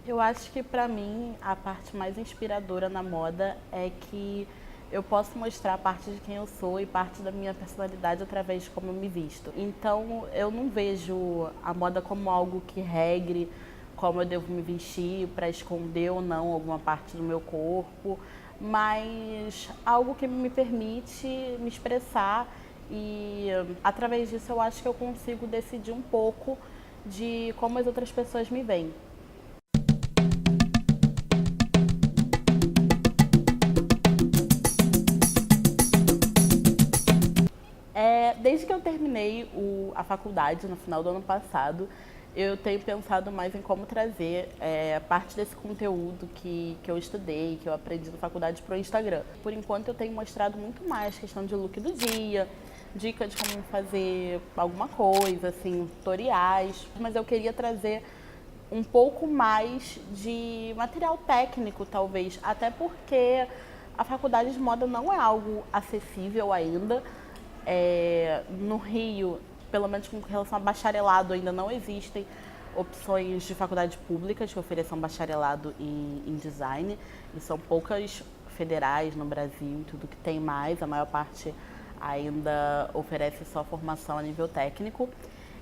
Eu acho que para mim a parte mais inspiradora na moda é que eu posso mostrar parte de quem eu sou e parte da minha personalidade através de como eu me visto. Então eu não vejo a moda como algo que regre como eu devo me vestir para esconder ou não alguma parte do meu corpo, mas algo que me permite me expressar e através disso eu acho que eu consigo decidir um pouco de como as outras pessoas me veem. Desde que eu terminei a faculdade no final do ano passado, eu tenho pensado mais em como trazer parte desse conteúdo que eu estudei, que eu aprendi na faculdade para o Instagram. Por enquanto eu tenho mostrado muito mais questão de look do dia, dicas de como fazer alguma coisa, assim, tutoriais, mas eu queria trazer um pouco mais de material técnico, talvez, até porque a faculdade de moda não é algo acessível ainda. No Rio, pelo menos com relação a bacharelado, ainda não existem opções de faculdades públicas que ofereçam bacharelado em design, e são poucas federais no Brasil, tudo que tem mais, a maior parte ainda oferece só formação a nível técnico.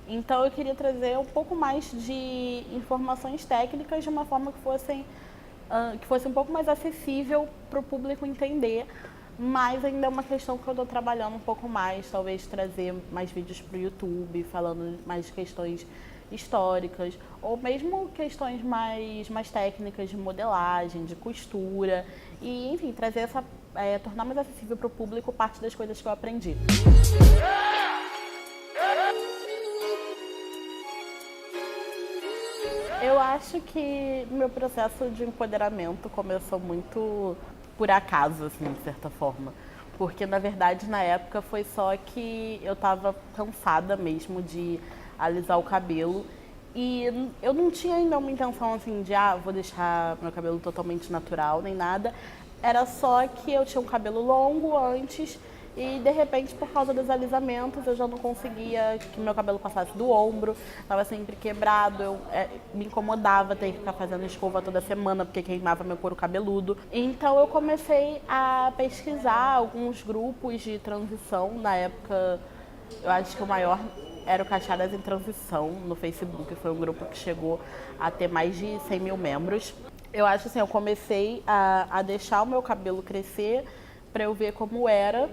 Então eu queria trazer um pouco mais de informações técnicas de uma forma que fosse um pouco mais acessível para o público entender, mas ainda é uma questão que eu estou trabalhando um pouco mais, talvez trazer mais vídeos para o YouTube, falando mais de questões históricas, ou mesmo questões mais técnicas de modelagem, de costura, e enfim, tornar mais acessível para o público parte das coisas que eu aprendi. Eu acho que meu processo de empoderamento começou muito por acaso, assim, de certa forma. Porque, na verdade, na época foi só que eu estava cansada mesmo de alisar o cabelo. E eu não tinha ainda uma intenção, assim, de, vou deixar meu cabelo totalmente natural, nem nada. Era só que eu tinha um cabelo longo antes e, de repente, por causa dos alisamentos, eu já não conseguia que meu cabelo passasse do ombro, estava sempre quebrado, me incomodava ter que ficar fazendo escova toda semana porque queimava meu couro cabeludo. Então eu comecei a pesquisar alguns grupos de transição. Na época, eu acho que o maior era o Caixadas em Transição no Facebook, foi um grupo que chegou a ter mais de 100 mil membros. Eu acho assim, eu comecei a deixar o meu cabelo crescer para eu ver como era,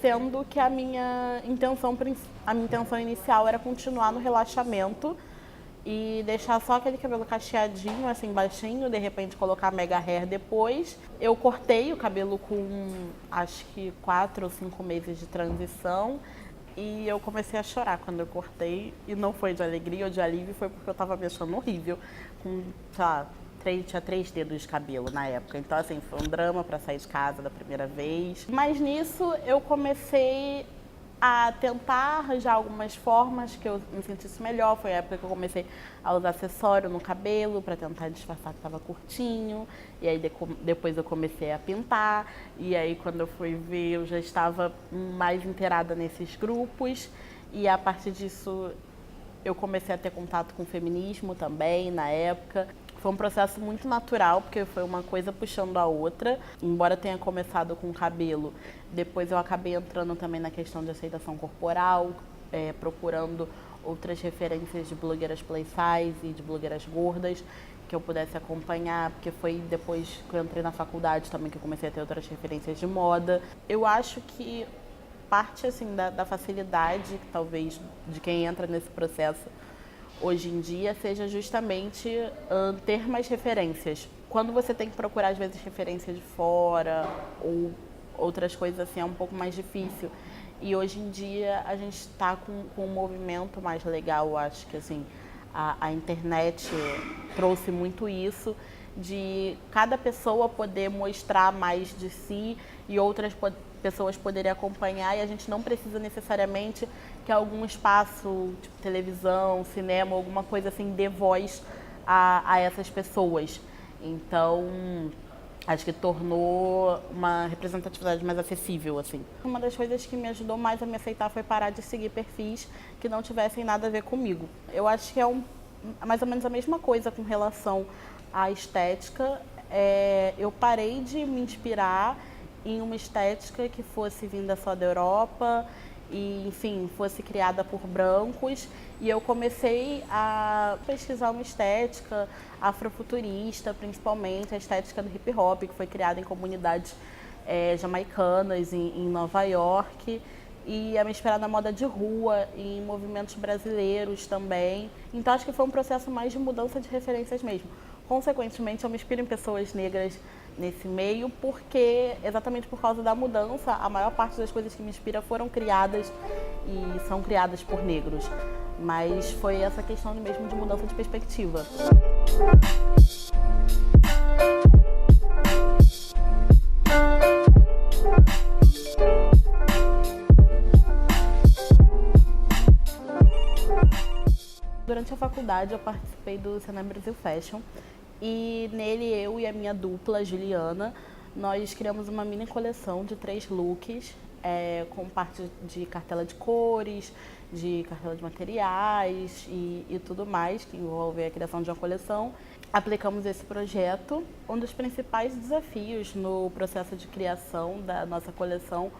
sendo que a minha intenção inicial era continuar no relaxamento e deixar só aquele cabelo cacheadinho, assim, baixinho, de repente colocar mega hair depois. Eu cortei o cabelo com, acho que 4 ou 5 meses de transição e eu comecei a chorar quando eu cortei. E não foi de alegria ou de alívio, foi porque eu tava me achando horrível, com, sei lá, tinha 3 dedos de cabelo na época. Então, assim, foi um drama para sair de casa da primeira vez. Mas nisso eu comecei a tentar arranjar algumas formas que eu me sentisse melhor. Foi a época que eu comecei a usar acessório no cabelo para tentar disfarçar que estava curtinho. E aí depois eu comecei a pintar. E aí quando eu fui ver, eu já estava mais inteirada nesses grupos. E a partir disso eu comecei a ter contato com o feminismo também na época. Foi um processo muito natural, porque foi uma coisa puxando a outra. Embora tenha começado com o cabelo, depois eu acabei entrando também na questão de aceitação corporal, procurando outras referências de blogueiras plus size e de blogueiras gordas que eu pudesse acompanhar, porque foi depois que eu entrei na faculdade também que eu comecei a ter outras referências de moda. Eu acho que parte assim da facilidade, talvez, de quem entra nesse processo hoje em dia seja justamente ter mais referências. Quando você tem que procurar, às vezes, referências de fora ou outras coisas assim, é um pouco mais difícil. E hoje em dia a gente está com um movimento mais legal, eu acho que assim, a internet trouxe muito isso, de cada pessoa poder mostrar mais de si e outras pessoas poderem acompanhar, e a gente não precisa necessariamente que algum espaço, tipo televisão, cinema, alguma coisa assim, dê voz a essas pessoas. Então, acho que tornou uma representatividade mais acessível, assim. Uma das coisas que me ajudou mais a me aceitar foi parar de seguir perfis que não tivessem nada a ver comigo. Eu acho que é mais ou menos a mesma coisa com relação a estética, eu parei de me inspirar em uma estética que fosse vinda só da Europa e, enfim, fosse criada por brancos. E eu comecei a pesquisar uma estética afrofuturista, principalmente a estética do hip hop, que foi criada em comunidades jamaicanas em Nova York. E a me inspirar na moda de rua, em movimentos brasileiros também. Então acho que foi um processo mais de mudança de referências mesmo. Consequentemente, eu me inspiro em pessoas negras nesse meio, porque exatamente por causa da mudança, a maior parte das coisas que me inspiram foram criadas e são criadas por negros. Mas foi essa questão mesmo de mudança de perspectiva. Durante a faculdade eu participei do Senai Brasil Fashion e nele eu e a minha dupla, Juliana, nós criamos uma mini coleção de 3 looks com parte de cartela de cores, de cartela de materiais e tudo mais que envolve a criação de uma coleção. Aplicamos esse projeto. Um dos principais desafios no processo de criação da nossa coleção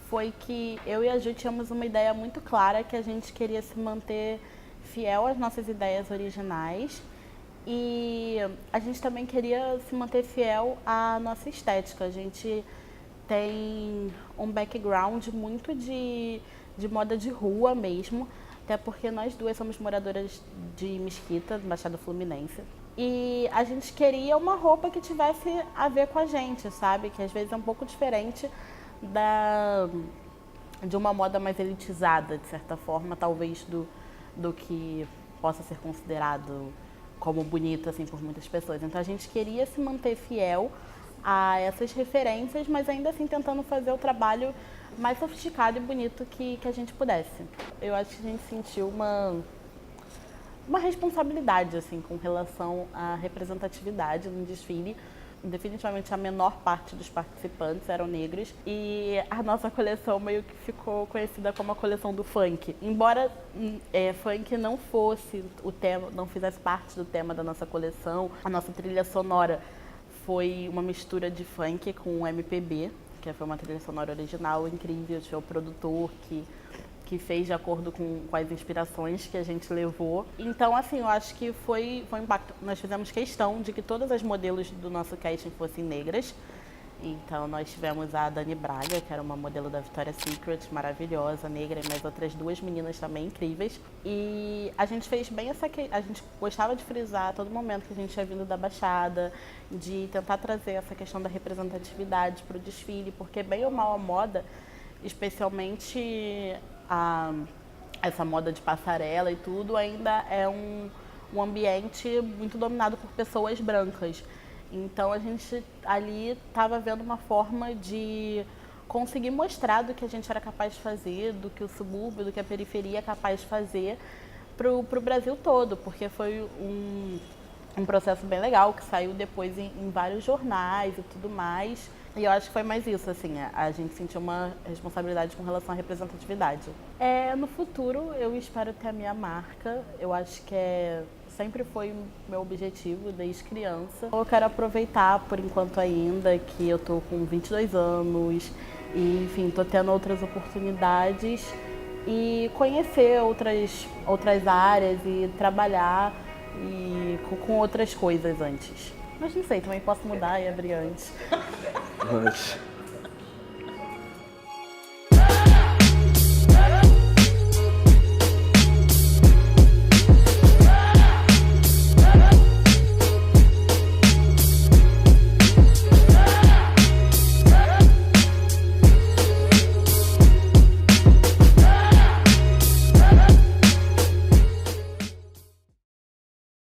foi que eu e a Ju tínhamos uma ideia muito clara que a gente queria se manter fiel às nossas ideias originais e a gente também queria se manter fiel à nossa estética. A gente tem um background muito de moda de rua mesmo, até porque nós duas somos moradoras de Mesquita, Baixada Fluminense. E a gente queria uma roupa que tivesse a ver com a gente, sabe? Que às vezes é um pouco diferente de uma moda mais elitizada, de certa forma, talvez do que possa ser considerado como bonito assim por muitas pessoas. Então a gente queria se manter fiel a essas referências, mas ainda assim tentando fazer o trabalho mais sofisticado e bonito que a gente pudesse. Eu acho que a gente sentiu uma responsabilidade assim com relação à representatividade no desfile. Definitivamente a menor parte dos participantes eram negros e a nossa coleção meio que ficou conhecida como a coleção do funk. Embora funk não fosse o tema, não fizesse parte do tema da nossa coleção, a nossa trilha sonora foi uma mistura de funk com MPB, que foi uma trilha sonora original incrível, tinha o produtor que fez de acordo com as inspirações que a gente levou. Então, assim, eu acho que foi um impacto. Nós fizemos questão de que todas as modelos do nosso casting fossem negras. Então, nós tivemos a Dani Braga, que era uma modelo da Victoria's Secret, maravilhosa, negra, e mais outras 2 meninas também incríveis. E a gente fez bem a gente gostava de frisar a todo momento que a gente tinha vindo da Baixada, de tentar trazer essa questão da representatividade para o desfile, porque bem ou mal a moda, especialmente essa moda de passarela e tudo, ainda é um ambiente muito dominado por pessoas brancas. Então a gente ali estava vendo uma forma de conseguir mostrar do que a gente era capaz de fazer, do que o subúrbio, do que a periferia é capaz de fazer para o Brasil todo, porque foi um processo bem legal que saiu depois em vários jornais e tudo mais. E eu acho que foi mais isso, assim, a gente sentiu uma responsabilidade com relação à representatividade. No futuro, eu espero ter a minha marca. Eu acho que sempre foi meu objetivo desde criança. Eu quero aproveitar, por enquanto ainda, que eu tô com 22 anos e, enfim, tô tendo outras oportunidades e conhecer outras áreas e trabalhar com outras coisas antes. Mas não sei, também posso mudar e abrir antes. Mas